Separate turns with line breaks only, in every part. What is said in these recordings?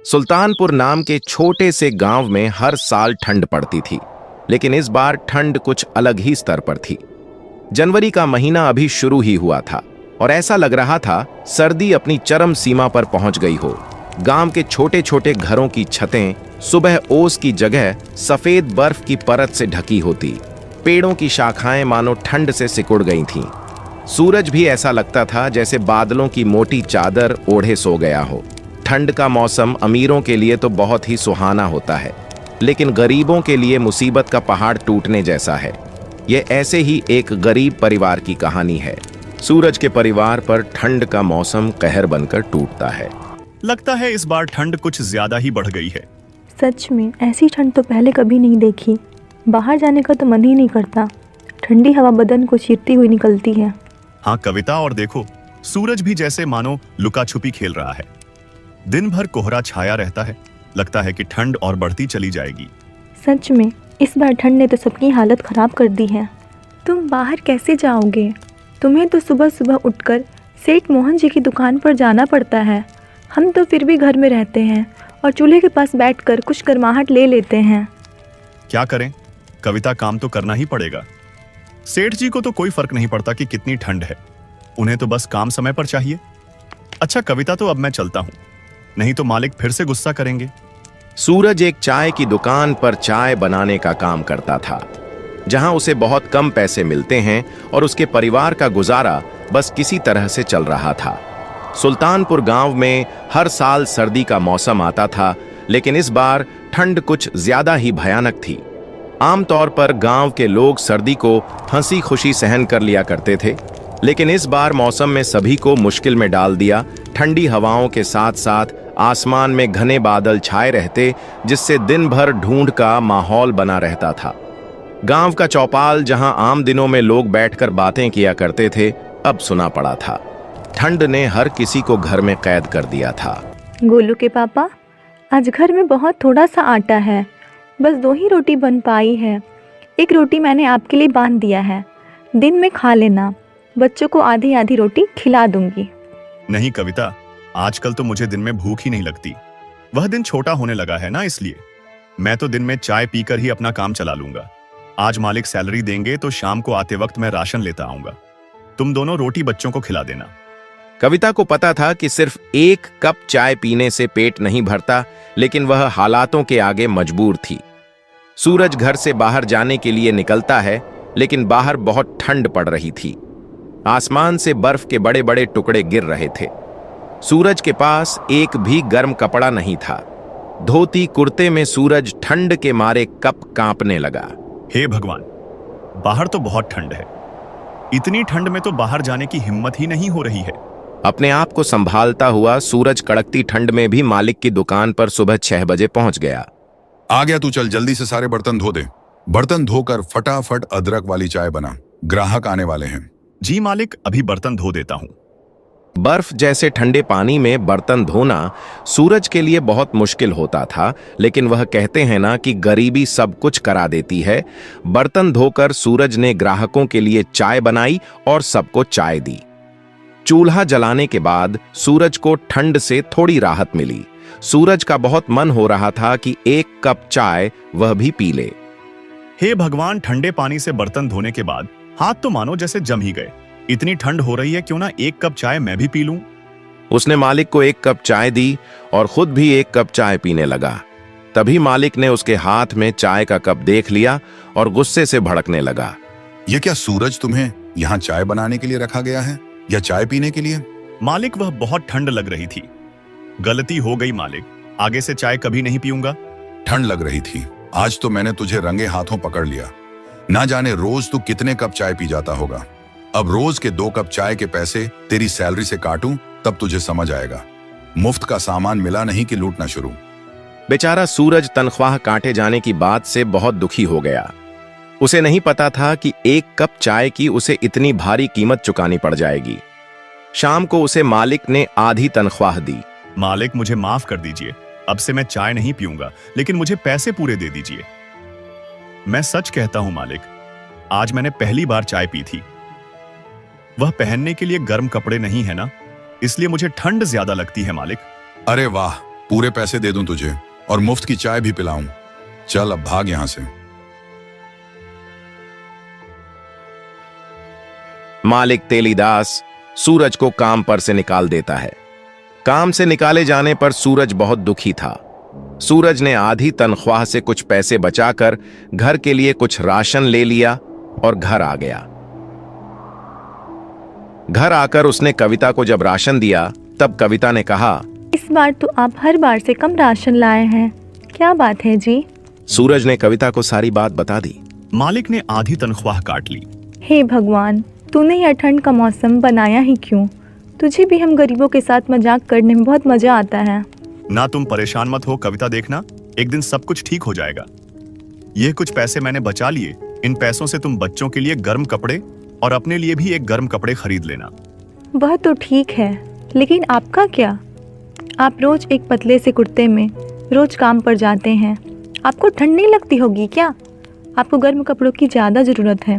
सुल्तानपुर नाम के छोटे से गांव में हर साल ठंड पड़ती थी, लेकिन इस बार ठंड कुछ अलग ही स्तर पर थी। जनवरी का महीना अभी शुरू ही हुआ था और ऐसा लग रहा था सर्दी अपनी चरम सीमा पर पहुंच गई हो। गांव के छोटे छोटे घरों की छतें सुबह ओस की जगह सफेद बर्फ की परत से ढकी होती। पेड़ों की शाखाएं मानो ठंड से सिकुड़ गई थीं। सूरज भी ऐसा लगता था जैसे बादलों की मोटी चादर ओढ़े सो गया हो। ठंड का मौसम अमीरों के लिए तो बहुत ही सुहाना होता है, लेकिन गरीबों के लिए मुसीबत का पहाड़ टूटने जैसा है। यह ऐसे ही एक गरीब परिवार की कहानी है। सूरज के परिवार पर ठंड का मौसम कहर बनकर टूटता है।
लगता है इस बार ठंड कुछ ज्यादा ही बढ़ गई है।
सच में ऐसी ठंड तो पहले कभी नहीं देखी। बाहर जाने का तो मन ही नहीं करता। ठंडी हवा बदन को चीरती हुई निकलती है।
हाँ कविता, और देखो सूरज भी जैसे मानो लुका छुपी खेल रहा है। दिन भर कोहरा छाया रहता है। लगता है कि ठंड और बढ़ती चली जाएगी।
सच में इस बार ठंड ने तो सबकी हालत खराब कर दी है। तुम बाहर कैसे जाओगे? तुम्हें तो सुबह सुबह उठकर सेठ मोहन जी की दुकान पर जाना पड़ता है। हम तो फिर भी घर में रहते हैं और चूल्हे के पास बैठकर कुछ गर्माहट ले लेते हैं।
क्या करें कविता, काम तो करना ही पड़ेगा। सेठ जी को तो कोई फर्क नहीं पड़ता कि कितनी ठंड है, उन्हें तो बस काम समय पर चाहिए। अच्छा कविता, तो अब मैं चलता हूँ, नहीं तो मालिक फिर से गुस्सा करेंगे।
सूरज एक चाय की दुकान पर चाय बनाने का काम करता था, जहां उसे बहुत कम पैसे मिलते हैं और उसके परिवार का गुजारा बस किसी तरह से चल रहा था। सुल्तानपुर गांव में हर साल सर्दी का मौसम आता था, लेकिन इस बार ठंड कुछ ज्यादा ही भयानक थी। आमतौर पर गांव के लोग सर्दी को हंसी खुशी सहन कर लिया करते थे, लेकिन इस बार मौसम में सभी को मुश्किल में डाल दिया। ठंडी हवाओं के साथ साथ आसमान में घने बादल छाए रहते, जिससे दिन भर ढूंढ का माहौल बना रहता था। गांव का चौपाल, जहां आम दिनों में लोग बैठकर बातें किया करते थे, अब सुना पड़ा था। ठंड ने हर किसी को घर में कैद कर दिया था।
गोलू के पापा, आज घर में बहुत थोड़ा सा आटा है, बस 2 ही रोटी बन पाई है। एक रोटी मैंने आपके लिए बांध दिया है, दिन में खा लेना। बच्चों को आधी आधी रोटी खिला दूंगी।
नहीं कविता, आजकल तो मुझे दिन में भूख ही नहीं लगती। वह दिन छोटा होने लगा है ना, इसलिए मैं तो दिन में चाय पीकर ही अपना काम चला लूंगा। आज मालिक सैलरी देंगे तो शाम को आते वक्त मैं राशन लेता आऊंगा। तुम दोनों रोटी बच्चों को खिला देना।
कविता को पता था कि सिर्फ 1 कप चाय पीने से पेट नहीं भरता, लेकिन वह हालातों के आगे मजबूर थी। सूरज घर से बाहर जाने के लिए निकलता है, लेकिन बाहर बहुत ठंड पड़ रही थी। आसमान से बर्फ के बड़े बड़े टुकड़े गिर रहे थे। सूरज के पास एक भी गर्म कपड़ा नहीं था। धोती कुर्ते में सूरज ठंड के मारे कप कांपने लगा।
हे भगवान, बाहर तो बहुत ठंड है। इतनी ठंड में तो बाहर जाने की हिम्मत ही नहीं हो रही है।
अपने आप को संभालता हुआ सूरज कड़कती ठंड में भी मालिक की दुकान पर सुबह 6 बजे पहुंच गया।
आ गया तू, चल जल्दी से सारे बर्तन धो दे। बर्तन धोकर फटाफट अदरक वाली चाय बना, ग्राहक आने वाले हैं।
जी मालिक, अभी बर्तन धो देता हूँ।
बर्फ जैसे ठंडे पानी में बर्तन धोना सूरज के लिए बहुत मुश्किल होता था, लेकिन वह कहते हैं ना कि गरीबी सब कुछ करा देती है। बर्तन धोकर सूरज ने ग्राहकों के लिए चाय बनाई और सबको चाय दी। चूल्हा जलाने के बाद सूरज को ठंड से थोड़ी राहत मिली। सूरज का बहुत मन हो रहा था कि 1 कप चाय वह भी पी ले।
हे भगवान, ठंडे पानी से बर्तन धोने के बाद हाथ तो मानो जैसे जम ही गए। इतनी ठंड हो रही है, क्यों ना 1 कप चाय मैं भी पी लूं।
उसने मालिक को 1 कप चाय दी और खुद भी 1 कप चाय पीने लगा। तभी मालिक ने उसके हाथ में चाय का कप देख लिया और गुस्से से भड़कने लगा।
ये क्या सूरज, तुम्हें यहाँ चाय बनाने के लिए रखा गया है या चाय पीने के लिए?
मालिक, वह बहुत ठंड लग रही थी। गलती हो गई मालिक, आगे से चाय कभी नहीं पीऊंगा।
ठंड लग रही थी, आज तो मैंने तुझे रंगे हाथों पकड़ लिया। ना जाने रोज तू कितने कप चाय पी जाता होगा। अब रोज के 2 कप चाय के पैसे तेरी सैलरी से काटूं, तब तुझे समझ आएगा। मुफ्त का सामान मिला नहीं कि लूटना शुरू।
बेचारा सूरज तनख्वाह काटे जाने की बात से बहुत दुखी हो गया। उसे नहीं पता था कि 1 कप चाय की उसे इतनी भारी कीमत चुकानी पड़ जाएगी। शाम को उसे मालिक ने आधी तनख्वाह दी।
मालिक, मुझे माफ कर दीजिए, अब से मैं चाय नहीं पीऊंगा, लेकिन मुझे पैसे पूरे दे दीजिए। मैं सच कहता हूं मालिक, आज मैंने पहली बार चाय पी थी। वह पहनने के लिए गर्म कपड़े नहीं है ना, इसलिए मुझे ठंड ज्यादा लगती है मालिक।
अरे वाह, पूरे पैसे दे दूं तुझे और मुफ्त की चाय भी पिलाऊं। चल अब भाग यहां से।
मालिक तेलीदास सूरज को काम पर से निकाल देता है। काम से निकाले जाने पर सूरज बहुत दुखी था। सूरज ने आधी तनख्वाह से कुछ पैसे बचाकर घर के लिए कुछ राशन ले लिया और घर आ गया। घर आकर उसने कविता को जब राशन दिया तब कविता ने कहा,
इस बार तो आप हर बार से कम राशन लाए हैं, क्या बात है जी?
सूरज ने कविता को सारी बात बता दी।
मालिक ने आधी तनख्वाह काट ली।
हे भगवान, तूने यह ठंड का मौसम बनाया ही क्यों? तुझे भी हम गरीबों के साथ मजाक करने में बहुत मजा आता है।
ना तुम परेशान मत हो कविता, देखना एक दिन सब कुछ ठीक हो जाएगा। ये कुछ पैसे मैंने बचा लिए, इन पैसों से तुम बच्चों के लिए गर्म कपड़े और अपने लिए भी एक गर्म कपड़े खरीद लेना।
वह तो ठीक है, लेकिन आपका क्या? आप रोज एक पतले से कुर्ते में रोज काम पर जाते हैं, आपको ठंड नहीं लगती होगी क्या? आपको गर्म कपड़ों की ज़्यादा ज़रूरत है,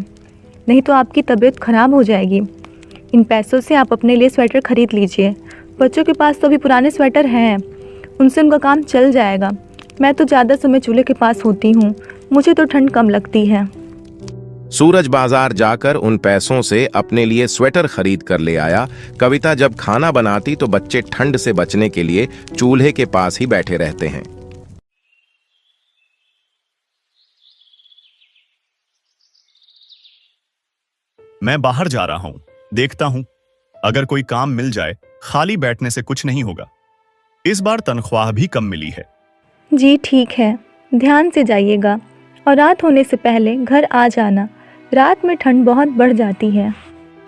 नहीं तो आपकी तबीयत खराब हो जाएगी। इन पैसों से आप अपने लिए स्वेटर खरीद लीजिए। बच्चों के पास तो अभी पुराने स्वेटर हैं, उनसे उनका काम चल जाएगा। मैं तो ज़्यादा समय चूल्हे के पास होती हूँ, मुझे तो ठंड कम लगती है।
सूरज बाजार जाकर उन पैसों से अपने लिए स्वेटर खरीद कर ले आया। कविता जब खाना बनाती तो बच्चे ठंड से बचने के लिए चूल्हे के पास ही बैठे रहते हैं।
मैं बाहर जा रहा हूं, देखता हूं अगर कोई काम मिल जाए। खाली बैठने से कुछ नहीं होगा। इस बार तनख्वाह भी कम मिली है।
जी ठीक है, ध्यान से जाइएगा और रात होने से पहले घर आ जाना। रात में ठंड बहुत बढ़ जाती है।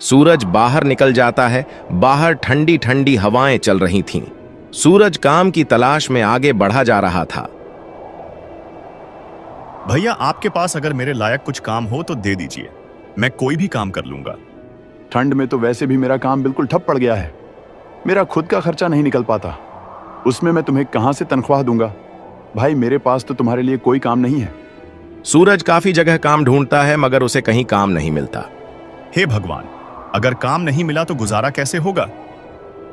सूरज बाहर निकल जाता है। बाहर ठंडी ठंडी हवाएं चल रही थीं। सूरज काम की तलाश में आगे बढ़ा जा रहा था।
भैया, आपके पास अगर मेरे लायक कुछ काम हो तो दे दीजिए, मैं कोई भी काम कर लूंगा।
ठंड में तो वैसे भी मेरा काम बिल्कुल ठप पड़ गया है। मेरा खुद का खर्चा नहीं निकल पाता, उसमें मैं तुम्हें कहां से तनख्वाह दूंगा? भाई, मेरे पास तो तुम्हारे लिए कोई काम नहीं है।
सूरज काफी जगह काम ढूंढता है मगर उसे कहीं काम नहीं मिलता।
हे भगवान, अगर काम नहीं मिला तो गुजारा कैसे होगा?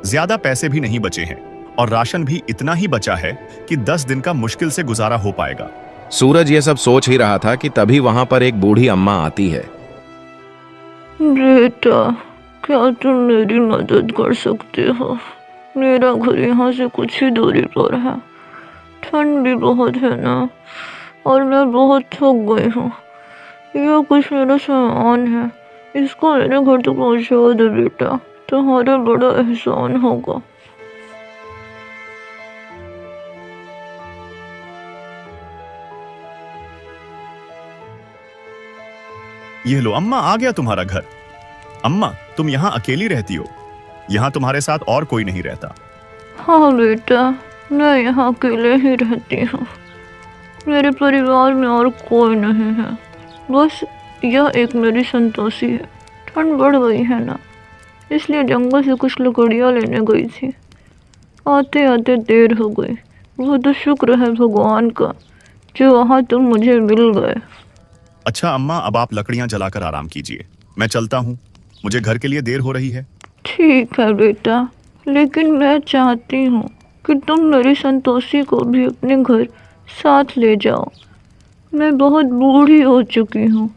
ज्यादा पैसे भी नहीं बचे हैं और राशन भी इतना ही बचा है कि 10 दिन का मुश्किल से गुजारा हो पाएगा।
सूरज ये सब सोच ही रहा था कि तभी वहां पर एक बूढ़ी अम्मा आती है।
बेटा, क्या तुम मेरी मदद कर सकते हो? मेरा घर यहाँ से कुछ ही दूरी पर है। ठंड भी बहुत है ना, और मैं बहुत थक गई हूँ। यह कुछ मेरा सामान है, इसको मेरे घर तक पहुँचा दो बेटा, तुम्हारा बड़ा एहसान होगा।
ये लो अम्मा, आ गया तुम्हारा घर। अम्मा, तुम यहाँ अकेली रहती हो? यहाँ तुम्हारे साथ और कोई नहीं रहता?
हाँ बेटा, मैं यहाँ अकेले ही रहती हूँ। मेरे परिवार में और कोई नहीं है, बस यह एक मेरी संतोषी है। ठंड बढ़ गई है ना, इसलिए जंगल से कुछ लकड़ियाँ लेने गई थी। आते आते देर हो गई। वो तो शुक्र है भगवान का जो वहाँ तुम मुझे मिल गए।
अच्छा अम्मा, अब आप लकड़ियाँ जलाकर आराम कीजिए, मैं चलता हूँ, मुझे घर के लिए देर हो रही है।
ठीक है बेटा, लेकिन मैं चाहती हूँ कि तुम मेरी संतोषी को भी अपने घर साथ ले जाओ। मैं बहुत बूढ़ी हो चुकी हूँ,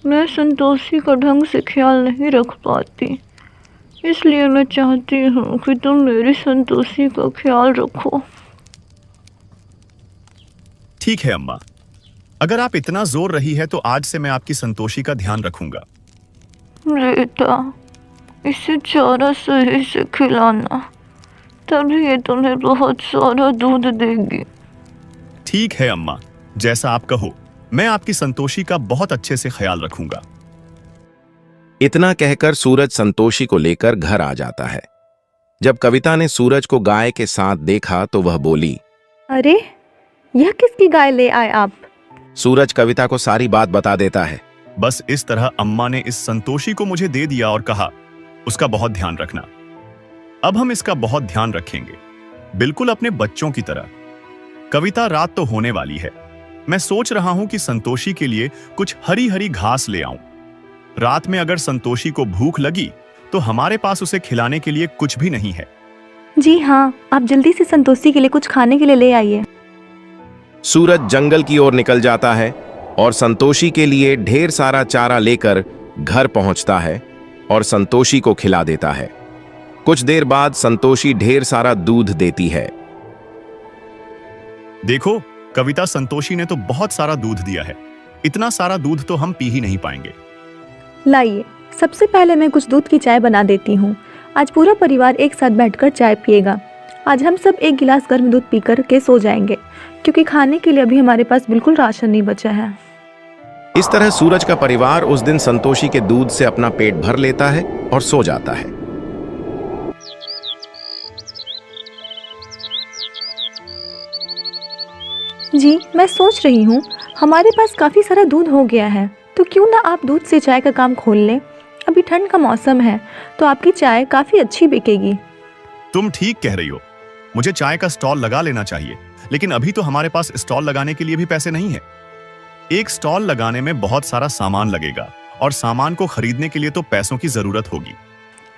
मैं संतोषी का ढंग से ख्याल नहीं रख पाती, इसलिए मैं चाहती हूँ कि तुम मेरी संतोषी का ख्याल रखो।
ठीक है अम्मा, अगर आप इतना जोर रही है तो आज से मैं आपकी संतोषी का ध्यान रखूंगा।
बेटा, इसे चारा सही से खिलाना, तभी ये तुम्हें बहुत सारा दूध देगी।
ठीक है अम्मा, जैसा आप कहो, मैं आपकी संतोषी का बहुत अच्छे से ख्याल रखूंगा।
इतना कहकर सूरज संतोषी को लेकर घर आ जाता है। जब कविता ने सूरज को गाय के साथ देखा तो वह बोली,
अरे, यह किसकी गाय ले आए आप?
सूरज कविता को सारी बात बता देता है।
बस इस तरह अम्मा ने इस संतोषी को मुझे दे दिया और कहा, उसका बहुत ध्यान रखना। अब हम इसका बहुत ध्यान रखेंगे, बिल्कुल अपने बच्चों की तरह। कविता, रात तो होने वाली है, मैं सोच रहा हूं कि संतोषी के लिए कुछ हरी हरी घास ले आऊं। रात में अगर संतोषी को भूख लगी तो हमारे पास उसे खिलाने के लिए कुछ भी नहीं है।
जी हाँ, आप जल्दी से संतोषी के लिए कुछ खाने के लिए ले आइए।
सूरज जंगल की ओर निकल जाता है और संतोषी के लिए ढेर सारा चारा लेकर घर पहुंचता है और संतोषी को खिला देता है। कुछ देर बाद संतोषी ढेर सारा दूध देती है।
देखो, कविता, संतोषी ने तो बहुत सारा दूध दिया है। इतना सारा दूध तो हम पी ही नहीं पाएंगे।
लाइए, सबसे पहले मैं कुछ दूध की चाय बना देती हूँ। आज पूरा परिवार एक साथ बैठकर चाय पिएगा। आज हम सब एक गिलास गर्म दूध पीकर के सो जाएंगे, क्योंकि खाने के लिए अभी हमारे पास बिल्कुल राशन नहीं बचा है।
इस तरह सूरज का परिवार उस दिन संतोषी के दूध से अपना पेट भर लेता है और सो जाता है।
जी, मैं सोच रही हूँ हमारे पास काफ़ी सारा दूध हो गया है, तो क्यों ना आप दूध से चाय का काम खोल लें। अभी ठंड का मौसम है, तो आपकी चाय काफ़ी अच्छी बिकेगी।
तुम ठीक कह रही हो। मुझे चाय का स्टॉल लगा लेना चाहिए, लेकिन अभी तो हमारे पास स्टॉल लगाने के लिए भी पैसे नहीं है। एक स्टॉल लगाने में बहुत सारा सामान लगेगा और सामान को खरीदने के लिए तो पैसों की जरूरत होगी।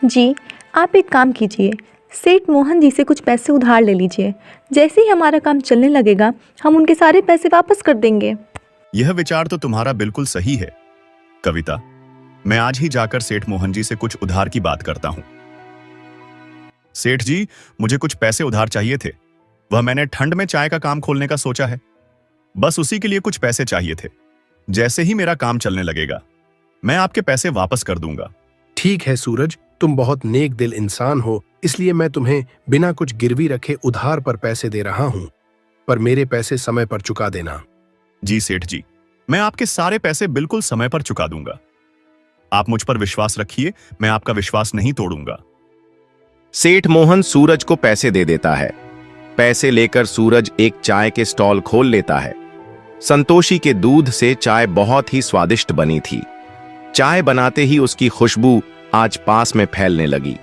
जी, आप एक काम कीजिए, सेठ मोहन जी से कुछ पैसे उधार ले लीजिए। जैसे ही हमारा काम चलने लगेगा, हम उनके सारे पैसे वापस कर देंगे।
यह विचार तो तुम्हारा बिल्कुल सही है कविता। मैं आज ही जाकर सेठ मोहन जी से कुछ उधार की बात करता हूं। सेठ जी, मुझे कुछ पैसे उधार चाहिए थे। वह मैंने ठंड में चाय का काम खोलने का सोचा है। बस उसी के लिए कुछ पैसे चाहिए थे। जैसे ही मेरा काम चलने लगेगा, मैं आपके पैसे वापस कर दूंगा।
ठीक है सूरज, तुम बहुत नेक दिल इंसान हो, इसलिए मैं तुम्हें बिना कुछ गिरवी रखे उधार पर पैसे दे रहा हूं, पर मेरे पैसे समय पर चुका देना।
जी सेठ जी, मैं आपके सारे पैसे बिल्कुल समय पर चुका दूंगा। आप मुझ पर विश्वास रखिए, मैं आपका विश्वास नहीं तोड़ूंगा।
सेठ मोहन सूरज को पैसे दे देता है। पैसे लेकर सूरज एक चाय के स्टॉल खोल लेता है। संतोषी के दूध से चाय बहुत ही स्वादिष्ट बनी थी। चाय बनाते ही उसकी खुशबू आज पास में फैलने लगी,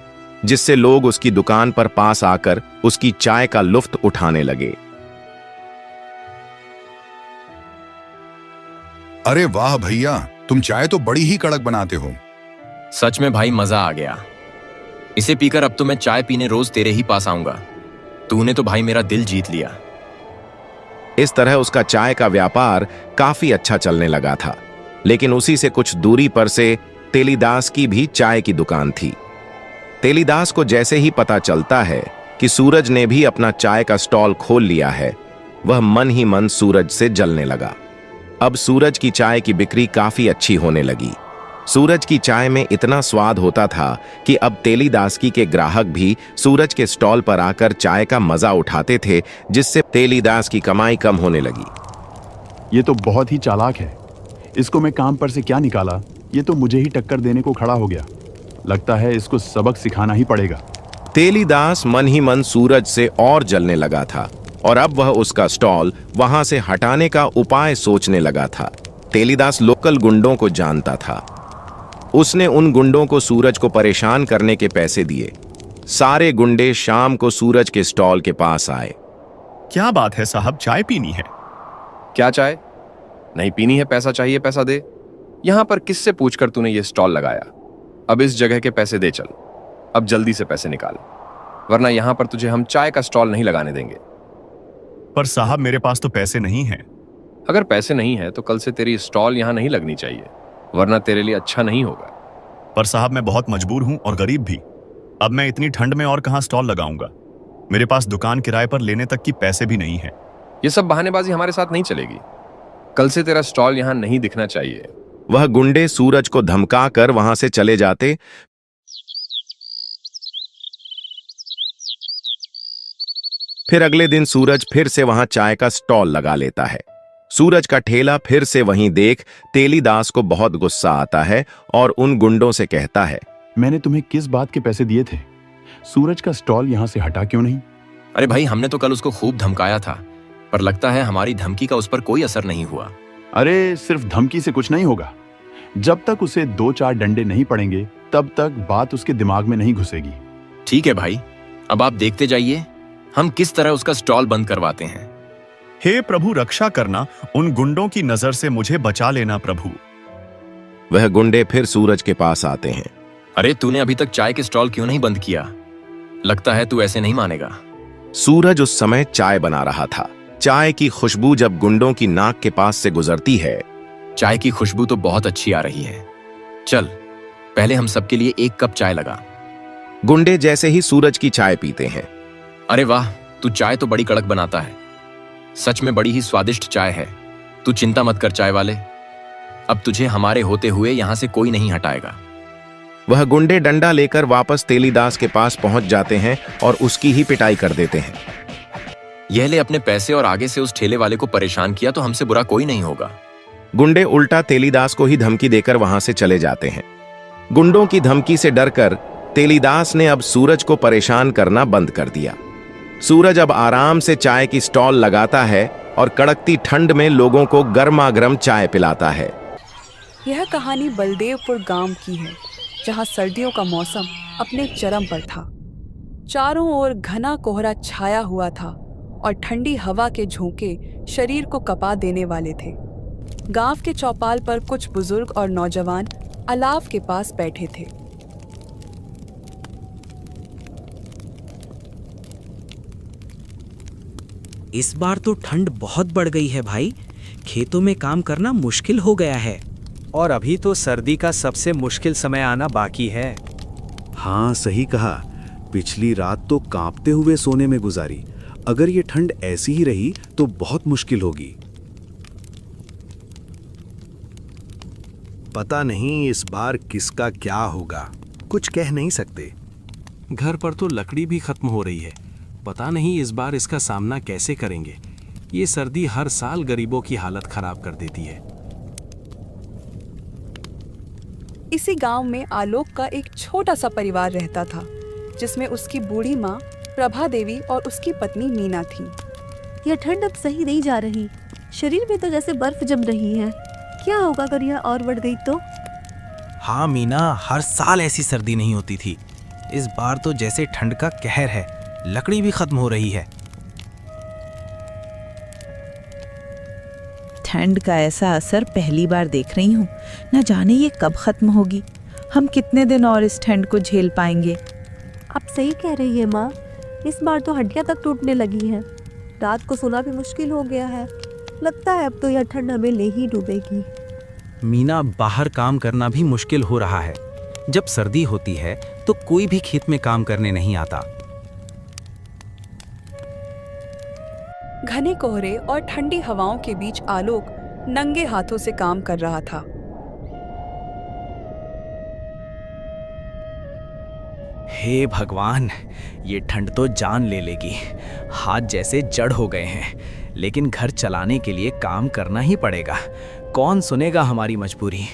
जिससे लोग उसकी दुकान पर पास आकर उसकी चाय का लुत्फ उठाने लगे।
अरे वाह भैया, तुम चाय तो बड़ी ही कड़क बनाते हो।
सच में भाई, मजा आ गया। इसे पीकर अब तो मैं चाय पीने रोज तेरे ही पास आऊंगा। तूने तो भाई मेरा दिल जीत लिया।
इस तरह उसका चाय का व्यापार काफी अच्छा चलने लगा था। लेकिन उसी से कुछ दूरी पर से तेलीदास की भी चाय की दुकान थी। तेलीदास को जैसे ही पता चलता है कि सूरज ने भी अपना चाय का स्टॉल खोल लिया है, वह मन ही मन सूरज से जलने लगा। अब सूरज की चाय की बिक्री काफी अच्छी होने लगी। सूरज की चाय में इतना स्वाद होता था कि अब तेलीदासकी के ग्राहक भी सूरज के स्टॉल पर आकर चाय का मजा उठाते थे, जिससे तेलीदास की कमाई कम होने लगी।
ये तो बहुत ही चालाक है। इसको मैं काम पर से क्या निकाला, ये तो मुझे ही टक्कर देने को खड़ा हो गया। लगता है इसको सबक सिखाना ही पड़ेगा।
तेलीदास मन ही मन सूरज से और जलने लगा था और अब वह उसका स्टॉल वहां से हटाने का उपाय सोचने लगा था। तेलीदास लोकल गुंडों को जानता था। उसने उन गुंडों को सूरज को परेशान करने के पैसे दिए। सारे गुंडे शाम को सूरज के स्टॉल के पास आए।
क्या बात है साहब, चाय पीनी है?
क्या चाय नहीं पीनी है? पैसा चाहिए, पैसा दे। यहां पर किससे पूछकर तूने ये स्टॉल लगाया? अब इस जगह के पैसे दे चल। अब जल्दी से पैसे निकाल, वरना यहां पर तुझे हम चाय का स्टॉल नहीं लगाने देंगे।
पर साहब, मेरे पास तो पैसे नहीं हैं।
अगर पैसे नहीं है तो कल से तेरी स्टॉल यहां नहीं लगनी चाहिए, वरना तेरे लिए अच्छा नहीं होगा।
पर साहब, मैं बहुत मजबूर हूं और गरीब भी। अब मैं इतनी ठंड में और कहां स्टॉल लगाऊंगा? मेरे पास दुकान किराए पर लेने तक की पैसे भी नहीं है।
ये सब बहानेबाजी हमारे साथ नहीं चलेगी। कल से तेरा स्टॉल यहां नहीं दिखना चाहिए।
वह गुंडे सूरज को धमकाकर वहां से चले जाते। फिर अगले दिन सूरज फिर से वहां चाय का स्टॉल लगा लेता है। सूरज का ठेला फिर से वहीं देख तेलीदास को बहुत गुस्सा आता है और उन गुंडों से कहता है,
मैंने तुम्हें किस बात के पैसे दिए थे? सूरज का स्टॉल यहाँ से हटा क्यों नहीं?
अरे भाई, हमने तो कल उसको खूब धमकाया था, पर लगता है हमारी धमकी का उस पर कोई असर नहीं हुआ।
अरे सिर्फ धमकी से कुछ नहीं होगा। जब तक उसे 2-4 डंडे नहीं पड़ेंगे, तब तक बात उसके दिमाग में नहीं घुसेगी।
ठीक है भाई, अब आप देखते जाइए हम किस तरह उसका स्टॉल बंद करवाते हैं।
हे प्रभु, रक्षा करना, उन गुंडों की नजर से मुझे बचा लेना प्रभु।
वह गुंडे फिर सूरज के पास आते हैं।
अरे तूने अभी तक चाय के स्टॉल क्यों नहीं बंद किया? लगता है तू ऐसे नहीं मानेगा।
सूरज उस समय चाय बना रहा था। चाय की खुशबू जब गुंडों की नाक के पास से गुजरती है।
चाय की खुशबू तो बहुत अच्छी आ रही है। चल पहले हम सबके लिए 1 कप चाय लगा।
गुंडे जैसे ही सूरज की चाय पीते हैं।
अरे वाह, तू चाय तो बड़ी कड़क बनाता है। सच में बड़ी ही स्वादिष्ट चाय है। तू चिंता मत कर चाय वाले, अब तुझे हमारे होते हुए यहां से कोई नहीं हटाएगा।
वह गुंडे डंडा लेकर वापस तेलीदास के पास पहुंच जाते हैं और उसकी ही पिटाई कर देते हैं।
यह ले अपने पैसे और आगे से उस ठेले वाले को परेशान किया तो हमसे बुरा कोई नहीं होगा।
गुंडे उल्टा तेलीदास को ही धमकी देकर वहां से चले जाते हैं। गुंडों की धमकी से डरकर तेलीदास ने अब सूरज को परेशान करना बंद कर दिया। सूरज अब आराम से चाय की स्टॉल लगाता है और कड़कती ठंड में लोगों को गर्मा गर्म चाय पिलाता है।
यह कहानी बलदेवपुर गांव की है, जहां सर्दियों का मौसम अपने चरम पर था। चारों ओर घना कोहरा छाया हुआ था और ठंडी हवा के झोंके शरीर को कपा देने वाले थे। गांव के चौपाल पर कुछ बुजुर्ग और नौजवान अलाव के पास बैठे थे।
इस बार तो ठंड बहुत बढ़ गई है भाई, खेतों में काम करना मुश्किल हो गया है।
और अभी तो सर्दी का सबसे मुश्किल समय आना बाकी है।
हाँ सही कहा, पिछली रात तो कांपते हुए सोने में गुजारी। अगर ये ठंड ऐसी ही रही तो बहुत मुश्किल होगी।
पता नहीं इस बार किसका क्या होगा, कुछ कह नहीं सकते।
घर पर तो लकड़ी भी खत्म हो रही है, पता नहीं इस बार इसका सामना कैसे करेंगे। ये सर्दी हर साल गरीबों की हालत खराब कर देती है।
इसी गांव में आलोक का एक छोटा सा परिवार रहता था, जिसमें उसकी बूढ़ी माँ प्रभा देवी और उसकी पत्नी मीना थी।
यह ठंड अब सही नहीं जा रही, शरीर में तो जैसे बर्फ जम रही है। क्या होगा अगर यह और बढ़ गई तो?
हाँ मीना, हर साल ऐसी सर्दी नहीं होती थी। इस बार तो जैसे ठंड का कहर है, लकड़ी भी खत्म हो रही है।
ठंड का ऐसा असर पहली बार देख रही हूँ। न जाने ये कब खत्म होगी। हम कितने दिन और इस ठंड को झेल पाएंगे?
आप सही कह रही है माँ, इस बार तो हड्डियाँ तक टूटने लगी हैं। रात को सोना भी मुश्किल हो गया है। लगता है अब तो यह ठंड हमें ले ही डूबेगी।
मीना, बाहर काम करना भी मुश्किल हो रहा है। जब सर्दी होती है तो कोई भी खेत में काम करने नहीं आता।
घने कोहरे और ठंडी हवाओं के बीच आलोक नंगे हाथों से काम कर रहा था।
हे भगवान, ये ठंड तो जान ले लेगी। हाथ जैसे जड़ हो गए हैं, लेकिन घर चलाने के लिए काम करना ही पड़ेगा। कौन सुनेगा हमारी मजबूरी?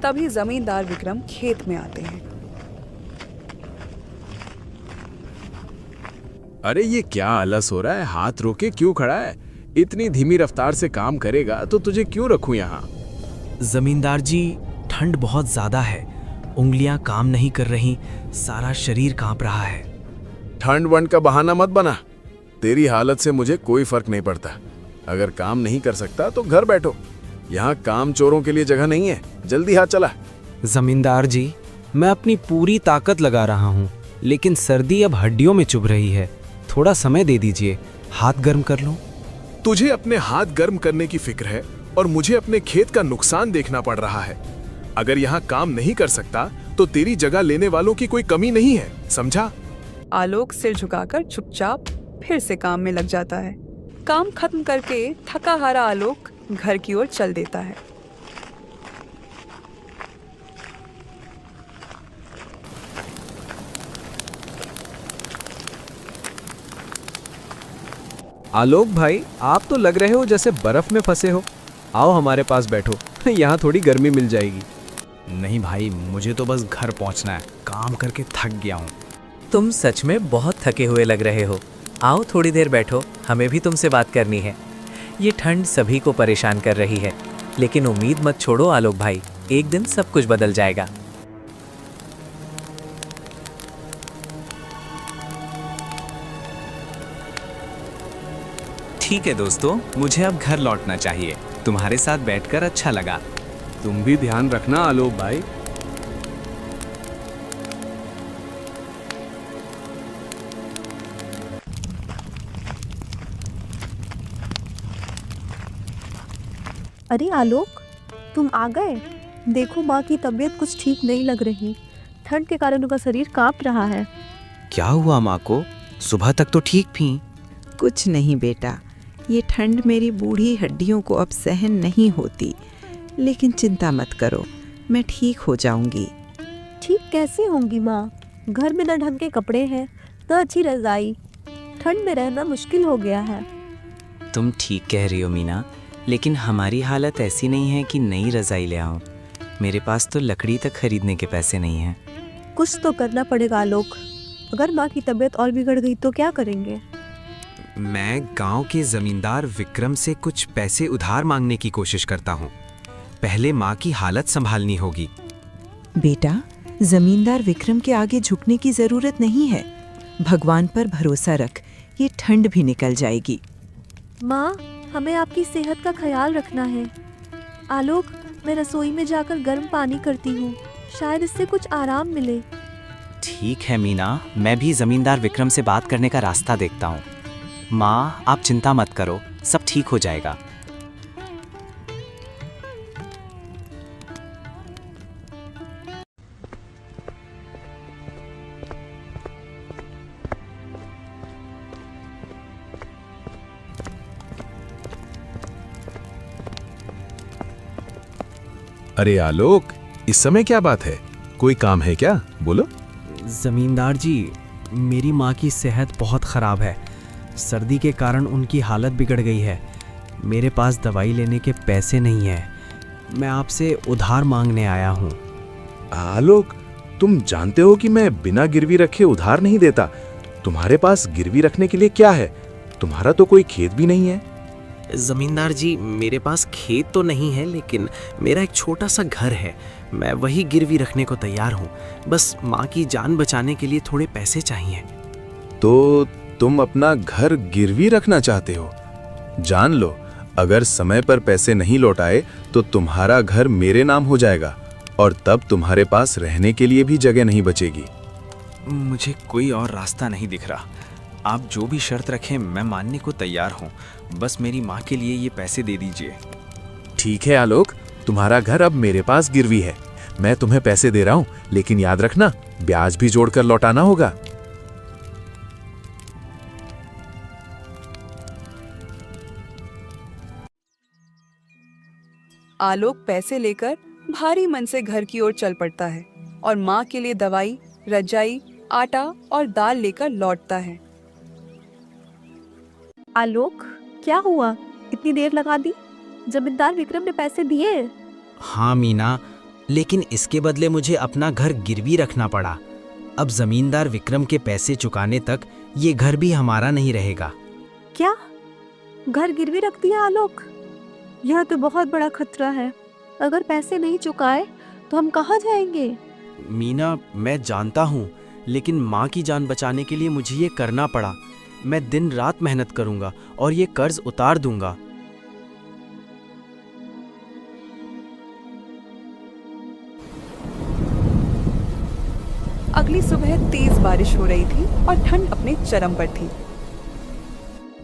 तभी जमींदार विक्रम खेत में आते हैं।
अरे ये क्या आलस हो रहा है? हाथ रोके क्यों खड़ा है? इतनी धीमी रफ्तार से काम करेगा तो तुझे क्यों रखूं यहाँ?
जमींदार जी, ठंड बहुत ज्यादा है, उंगलियां काम नहीं कर रही, सारा शरीर कांप रहा है।
ठंड वंड का बहाना मत बना। तेरी हालत से मुझे कोई फर्क नहीं पड़ता। अगर काम नहीं कर सकता तो घर बैठो। यहाँ काम चोरों के लिए जगह नहीं है। जल्दी हाथ चला।
जमींदार जी, मैं अपनी पूरी ताकत लगा रहा हूँ, लेकिन सर्दी अब हड्डियों में चुभ रही है। थोड़ा समय दे दीजिए, हाथ गर्म कर लूं।
तुझे अपने हाथ गर्म करने की फिक्र है और मुझे अपने खेत का नुकसान देखना पड़ रहा है। अगर यहाँ काम नहीं कर सकता तो तेरी जगह लेने वालों की कोई कमी नहीं है, समझा?
आलोक सिर झुकाकर चुपचाप फिर से काम में लग जाता है। काम खत्म करके थका हारा आलोक घर की ओर चल देता है।
आलोक भाई, आप तो लग रहे हो जैसे बर्फ में फंसे हो। आओ हमारे पास बैठो, यहाँ थोड़ी गर्मी मिल जाएगी।
नहीं भाई, मुझे तो बस घर पहुँचना है, काम करके थक गया हूँ।
तुम सच में बहुत थके हुए लग रहे हो। आओ थोड़ी देर बैठो, हमें भी तुमसे बात करनी है। ये ठंड सभी को परेशान कर रही है, लेकिन उम्मीद मत छोड़ो आलोक भाई, एक दिन सब कुछ बदल जाएगा।
ठीक है दोस्तों, मुझे अब घर लौटना चाहिए। तुम्हारे साथ बैठकर अच्छा लगा।
तुम भी ध्यान रखना आलोक भाई।
अरे आलोक, तुम आ गए। देखो माँ की तबीयत कुछ ठीक नहीं लग रही। ठंड के कारण उनका शरीर कांप रहा है।
क्या हुआ माँ को? सुबह तक तो ठीक थी।
कुछ नहीं बेटा, ये ठंड मेरी बूढ़ी हड्डियों को अब सहन नहीं होती। लेकिन चिंता मत करो, मैं ठीक हो जाऊंगी।
ठीक कैसे होंगी माँ? घर में न ढंग के कपड़े हैं, न अच्छी रजाई। ठंड में रहना मुश्किल हो गया है।
तुम ठीक कह रही हो मीना, लेकिन हमारी हालत ऐसी नहीं है कि नई रजाई ले आऊं। मेरे पास तो लकड़ी तक खरीदने के पैसे नहीं हैं।
कुछ तो करना पड़ेगा आलोक। अगर माँ की तबीयत और बिगड़ गई तो क्या करेंगे?
मैं गांव के जमींदार विक्रम से कुछ पैसे उधार मांगने की कोशिश करता हूँ। पहले माँ की हालत संभालनी होगी।
बेटा, जमींदार विक्रम के आगे झुकने की जरूरत नहीं है। भगवान पर भरोसा रख, ये ठंड भी निकल जाएगी।
माँ, हमें आपकी सेहत का ख्याल रखना है। आलोक, मैं रसोई में जाकर गर्म पानी करती हूँ, शायद इससे कुछ आराम मिले।
ठीक है मीना, मैं भी जमींदार विक्रम से बात करने का रास्ता देखता हूँ। माँ, आप चिंता मत करो, सब ठीक हो जाएगा।
अरे आलोक, इस समय क्या बात है? कोई काम है क्या? बोलो।
जमींदार जी, मेरी माँ की सेहत बहुत ख़राब है। सर्दी के कारण उनकी हालत बिगड़ गई है। मेरे पास दवाई लेने के पैसे नहीं हैं। मैं आपसे उधार मांगने आया हूँ।
आलोक, तुम जानते हो कि मैं बिना गिरवी रखे उधार नहीं देता। तुम्हारे पास गिरवी रखने के लिए क्या है? तुम्हारा तो कोई खेत भी नहीं है।
जमींदार जी, मेरे पास खेत तो नहीं है, लेकिन मेरा एक छोटा सा घर है। मैं वही गिरवी रखने को तैयार हूँ। बस माँ की जान बचाने के लिए थोड़े पैसे चाहिए।
तो तुम अपना घर गिरवी रखना चाहते हो? जान लो, अगर समय पर पैसे नहीं लौटाए तो तुम्हारा घर मेरे नाम हो जाएगा और तब तुम्हारे पास रहने के लिए भी जगह नहीं बचेगी।
मुझे कोई और रास्ता नहीं दिख रहा। आप जो भी शर्त रखें मैं मानने को तैयार हूँ। बस मेरी माँ के लिए ये पैसे दे दीजिए।
ठीक है आलोक, तुम्हारा घर अब मेरे पास गिरवी है। मैं तुम्हें पैसे दे रहा हूँ, लेकिन याद रखना, ब्याज भी जोड़कर लौटाना होगा।
आलोक पैसे लेकर भारी मन से घर की ओर चल पड़ता है और माँ के लिए दवाई, रजाई, आटा और दाल लेकर लौटता है।
आलोक, क्या हुआ? इतनी देर लगा दी? जमींदार विक्रम ने पैसे दिए?
हाँ मीना, लेकिन इसके बदले मुझे अपना घर गिरवी रखना पड़ा। अब जमींदार विक्रम के पैसे चुकाने तक ये घर भी हमारा नहीं रहेगा।
क्या? घर गिरवी रख दिया आलोक? यह तो बहुत बड़ा खतरा है। अगर पैसे नहीं चुकाए तो हम कहाँ जाएंगे?
मीना, मैं जानता हूँ, लेकिन माँ की जान बचाने के लिए मुझे ये करना पड़ा। मैं दिन रात मेहनत करूँगा और ये कर्ज उतार दूंगा।
अगली सुबह तेज बारिश हो रही थी और ठंड अपने चरम पर थी।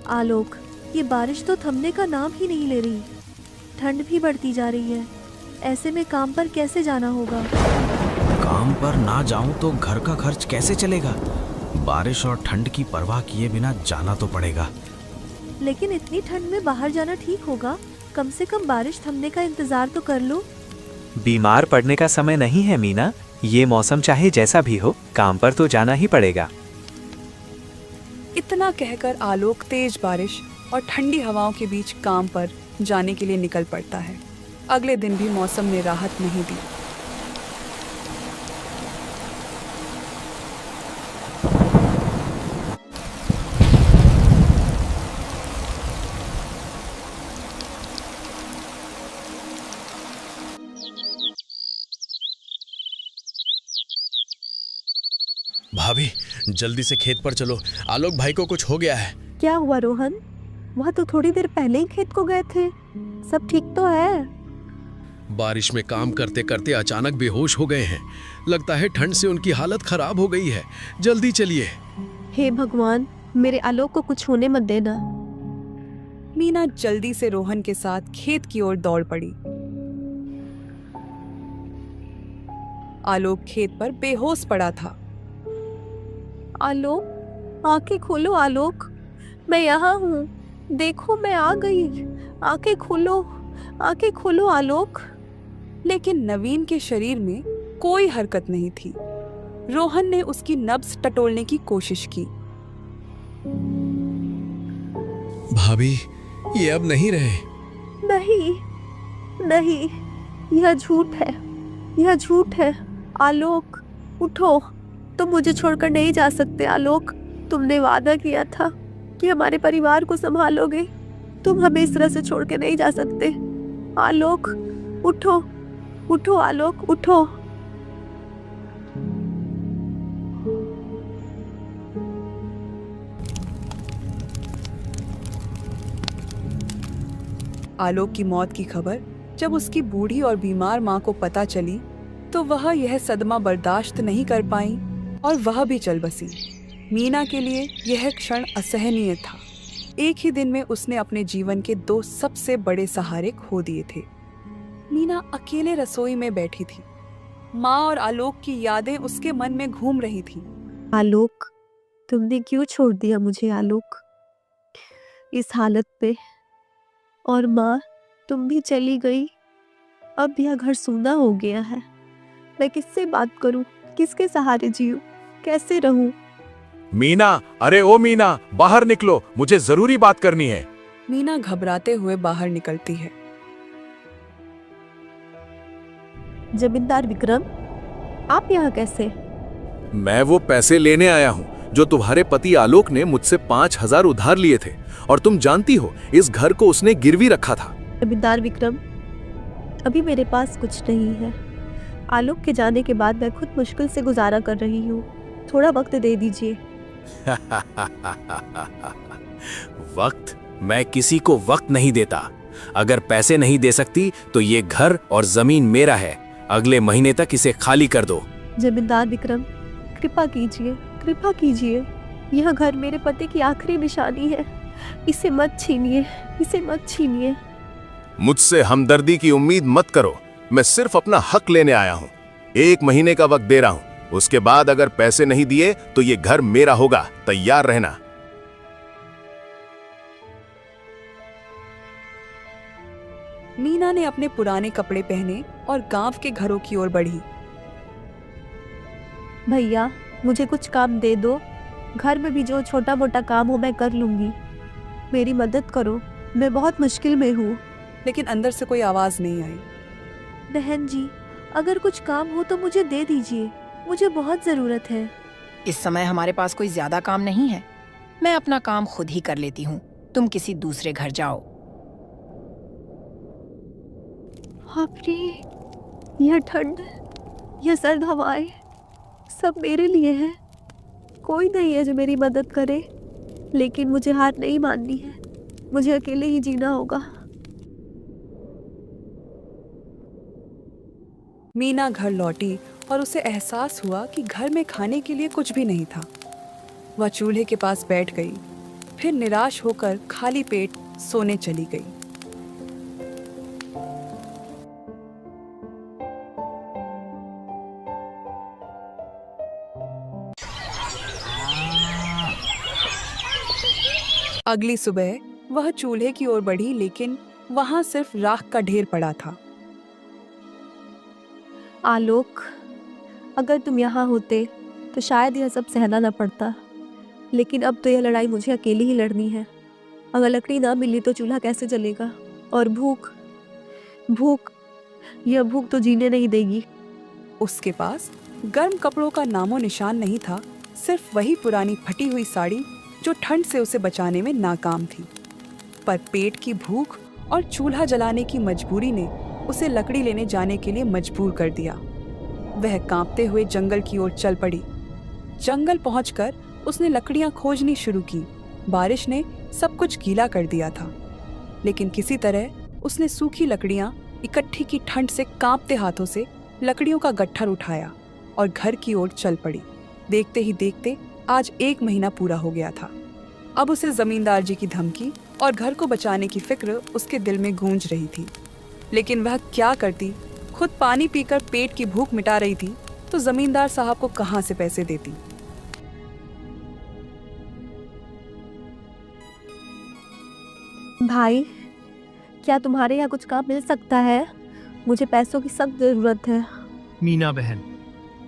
आलोक, ये बारिश तो थमने का नाम ही नहीं ले रही। ठंड भी बढ़ती जा रही है। ऐसे में काम पर कैसे जाना होगा?
काम पर ना जाऊं तो घर का खर्च कैसे चलेगा? बारिश और ठंड की परवाह किए बिना जाना तो पड़ेगा।
लेकिन इतनी ठंड में बाहर जाना ठीक होगा? कम से कम बारिश थमने का इंतजार तो कर लो।
बीमार पड़ने का समय नहीं है मीना। ये मौसम चाहे जैसा भी हो, काम पर तो जाना ही पड़ेगा।
इतना कहकर आलोक तेज बारिश और ठंडी हवाओं के बीच काम पर जाने के लिए निकल पड़ता है। अगले दिन भी मौसम ने राहत नहीं दी।
भाभी, जल्दी से खेत पर चलो। आलोक भाई को कुछ हो गया है।
क्या हुआ रोहन? वह तो थोड़ी देर पहले ही खेत को गए थे। सब ठीक तो है?
बारिश में काम करते करते अचानक बेहोश हो गए हैं। लगता है ठंड से उनकी हालत खराब हो गई है। जल्दी चलिए।
हे भगवान, मेरे आलोक को कुछ होने मत देना।
मीना जल्दी से रोहन के साथ खेत की ओर दौड़ पड़ी। आलोक खेत पर बेहोश पड़ा था।
आलोक, आंखें खोलो आलोक, मैं यहाँ हूँ, देखो मैं आ गई, आंखें खोलो आलोक।
लेकिन नवीन के शरीर में कोई हरकत नहीं थी। रोहन ने उसकी नब्ज टटोलने की कोशिश की।
भाभी, ये अब नहीं रहे।
नहीं, यह झूठ है। आलोक, उठो, तुम मुझे छोड़कर नहीं जा सकते आलोक। तुमने वादा किया था कि हमारे परिवार को संभालोगे, तुम हमें इस तरह से छोड़ के नहीं जा सकते। आलोक, उठो आलोक, उठो।
आलोक की मौत की खबर जब उसकी बूढ़ी और बीमार माँ को पता चली तो वह यह सदमा बर्दाश्त नहीं कर पाई और वह भी चल बसी। मीना के लिए यह क्षण असहनीय था। एक ही दिन में उसने अपने जीवन के 2 सबसे बड़े सहारे खो दिए थे। मीना अकेले रसोई में बैठी थी। माँ और आलोक की यादें उसके मन में घूम रही थीं।
आलोक, तुमने क्यों छोड़ दिया मुझे आलोक, इस हालत पे? और माँ, तुम भी चली गई। अब यह घर सूना हो गया है। मैं किससे बात करूं, किसके सहारे जीऊं, कैसे रहूं?
मीना, अरे ओ मीना, बाहर निकलो, मुझे जरूरी बात करनी है।
मीना घबराते हुए बाहर निकलती है।
जमींदार विक्रम, आप यहाँ कैसे?
मैं वो पैसे लेने आया हूँ जो तुम्हारे पति आलोक ने मुझसे 5000 उधार लिए थे, और तुम जानती हो इस घर को उसने गिरवी रखा था।
जमींदार विक्रम, अभी मेरे पास कुछ नहीं है। आलोक के जाने के बाद मैं खुद मुश्किल से गुजारा कर रही हूँ, थोड़ा वक्त दे दीजिए।
वक्त? मैं किसी को वक्त नहीं देता। अगर पैसे नहीं दे सकती तो ये घर और जमीन मेरा है। अगले महीने तक इसे खाली कर दो।
जमींदार विक्रम, कृपा कीजिए। यह घर मेरे पति की आखिरी निशानी है। इसे मत छीनिए।
मुझसे हमदर्दी की उम्मीद मत करो। मैं सिर्फ अपना हक लेने आया हूँ। 1 महीने का वक्त दे रहा हूँ। उसके बाद अगर पैसे नहीं दिए तो ये घर मेरा होगा, तैयार रहना।
मीना ने अपने पुराने कपड़े पहने और गांव के घरों की ओर बढ़ी।
भैया, मुझे कुछ काम दे दो। घर में भी जो छोटा मोटा काम हो मैं कर लूंगी। मेरी मदद करो, मैं बहुत मुश्किल में हूँ।
लेकिन अंदर से कोई आवाज नहीं आई।
बहन जी, अगर कुछ काम हो तो मुझे दे दीजिए, मुझे बहुत जरूरत है।
इस समय हमारे पास कोई ज्यादा काम नहीं है। मैं अपना काम खुद ही कर लेती हूँ। तुम किसी दूसरे घर जाओ।
बापरे, यह ठंड, यह सर्द हवाएं, सब मेरे लिए है। कोई नहीं है जो मेरी मदद करे, लेकिन मुझे हार नहीं माननी है। मुझे अकेले ही जीना होगा।
मीना घर लौटी और उसे एहसास हुआ कि घर में खाने के लिए कुछ भी नहीं था। वह चूल्हे के पास बैठ गई, फिर निराश होकर खाली पेट सोने चली गई। अगली सुबह वह चूल्हे की ओर बढ़ी, लेकिन वहां सिर्फ राख का ढेर पड़ा था।
आलोक, अगर तुम यहाँ होते तो शायद यह सब सहना न पड़ता, लेकिन अब तो यह लड़ाई मुझे अकेली ही लड़नी है। अगर लकड़ी ना मिली तो चूल्हा कैसे जलेगा? और भूख, यह भूख तो जीने नहीं देगी।
उसके पास गर्म कपड़ों का नामो निशान नहीं था, सिर्फ वही पुरानी फटी हुई साड़ी जो ठंड से उसे बचाने में नाकाम थी। पर पेट की भूख और चूल्हा जलाने की मजबूरी ने उसे लकड़ी लेने जाने के लिए मजबूर कर दिया। वह कांपते हुए जंगल की ओर चल पड़ी। जंगल पहुंचकर उसने लकड़ियां खोजनी शुरू की। बारिश ने सब कुछ गीला कर दिया था, लेकिन किसी तरह उसने सूखी लकड़ियां इकट्ठी की। ठंड से कांपते हाथों से लकड़ियों का गट्ठर उठाया और घर की ओर चल पड़ी। देखते ही देखते आज 1 महीना पूरा हो गया था। अब उसे जमींदार जी की धमकी और घर को बचाने की फिक्र उसके दिल में गूंज रही थी। लेकिन वह क्या करती? खुद पानी पीकर पेट की भूख मिटा रही थी, तो जमींदार साहब को कहां से पैसे देती?
भाई, क्या तुम्हारे यहाँ कुछ काम मिल सकता है? मुझे पैसों की सख्त जरूरत है।
मीना बहन,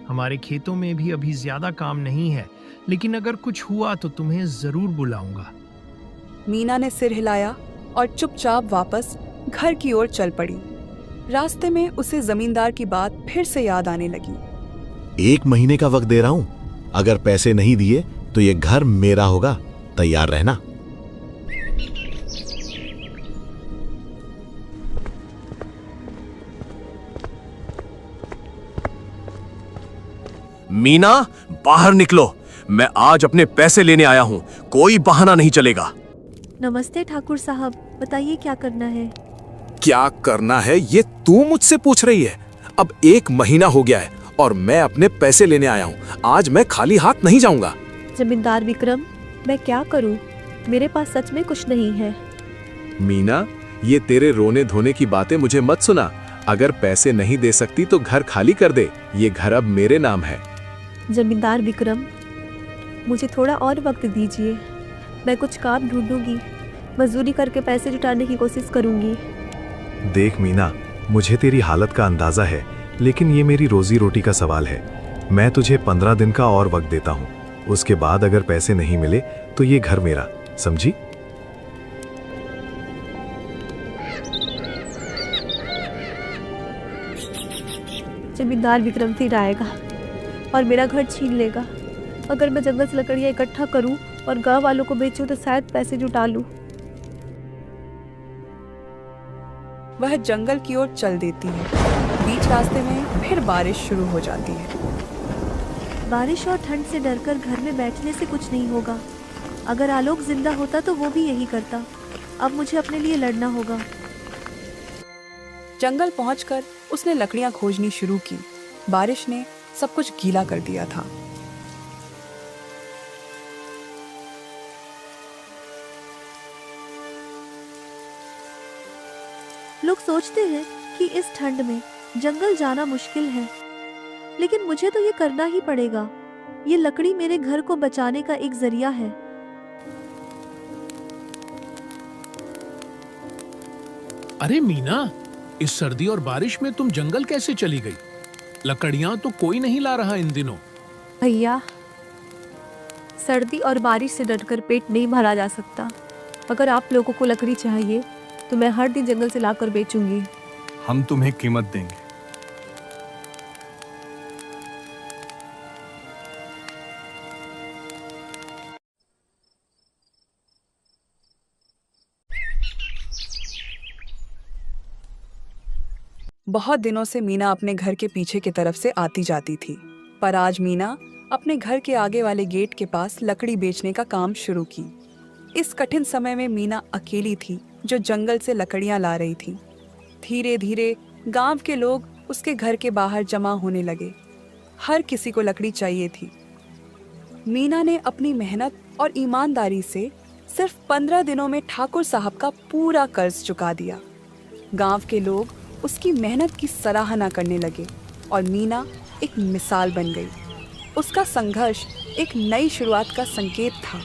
हमारे खेतों में भी अभी ज्यादा काम नहीं है, लेकिन अगर कुछ हुआ तो तुम्हें जरूर बुलाऊंगा।
मीना ने सिर हिलाया और चुपचाप वापस घर की ओर चल पड़ी। रास्ते में उसे जमींदार की बात फिर से याद आने लगी।
1 महीने का वक्त दे रहा हूं, अगर पैसे नहीं दिए तो ये घर मेरा होगा, तैयार रहना।
मीना, बाहर निकलो। मैं आज अपने पैसे लेने आया हूं, कोई बहाना नहीं चलेगा।
नमस्ते ठाकुर साहब, बताइए क्या करना है?
क्या करना है ये तू मुझसे पूछ रही है? अब 1 महीना हो गया है और मैं अपने पैसे लेने आया हूँ। आज मैं खाली हाथ नहीं जाऊंगा।
जमींदार विक्रम, मैं क्या करूँ? मेरे पास सच में कुछ नहीं है।
मीना, ये तेरे रोने धोने की बातें मुझे मत सुना। अगर पैसे नहीं दे सकती तो घर खाली कर दे, ये घर अब मेरे नाम है।
जमींदार विक्रम, मुझे थोड़ा और वक्त दीजिए। मैं कुछ काम ढूंढूंगी, मजदूरी करके पैसे जुटाने की कोशिश करूंगी।
देख मीना, मुझे तेरी हालत का अंदाजा है, लेकिन ये मेरी रोजी रोटी का सवाल है। मैं तुझे 15 दिन का और वक्त देता हूँ। उसके बाद अगर पैसे नहीं मिले तो ये घर मेरा, समझी?
जमींदार विक्रम फिर आएगा और मेरा घर छीन लेगा। अगर मैं जंगल से लकड़ियाँ इकट्ठा करूं और गांव वालों को बेचूं तो शायद पैसे जुटा लूं।
वह जंगल की ओर चल देती है। बीच रास्ते में फिर बारिश शुरू हो जाती है।
बारिश और ठंड से डरकर घर में बैठने से कुछ नहीं होगा। अगर आलोक जिंदा होता तो वो भी यही करता। अब मुझे अपने लिए लड़ना होगा।
जंगल पहुंचकर उसने लकड़ियां खोजनी शुरू की। बारिश ने सब कुछ गीला कर दिया था।
लोग सोचते हैं कि इस ठंड में जंगल जाना मुश्किल है, लेकिन मुझे तो ये करना ही पड़ेगा। ये लकड़ी मेरे घर को बचाने का एक जरिया है।
अरे मीना, इस सर्दी और बारिश में तुम जंगल कैसे चली गई? लकड़ियां तो कोई नहीं ला रहा इन दिनों।
भैया, सर्दी और बारिश से डरकर पेट नहीं भरा जा सकता। अगर आप लोगों को लकड़ी चाहिए तो मैं हर दिन जंगल से लाकर बेचूंगी।
हम तुम्हें कीमत देंगे।
बहुत दिनों से मीना अपने घर के पीछे की तरफ से आती जाती थी, पर आज मीना अपने घर के आगे वाले गेट के पास लकड़ी बेचने का काम शुरू की। इस कठिन समय में मीना अकेली थी जो जंगल से लकड़ियां ला रही थी। धीरे धीरे गांव के लोग उसके घर के बाहर जमा होने लगे। हर किसी को लकड़ी चाहिए थी। मीना ने अपनी मेहनत और ईमानदारी से सिर्फ 15 दिनों में ठाकुर साहब का पूरा कर्ज चुका दिया। गांव के लोग उसकी मेहनत की सराहना करने लगे और मीना एक मिसाल बन गई। उसका संघर्ष एक नई शुरुआत का संकेत था।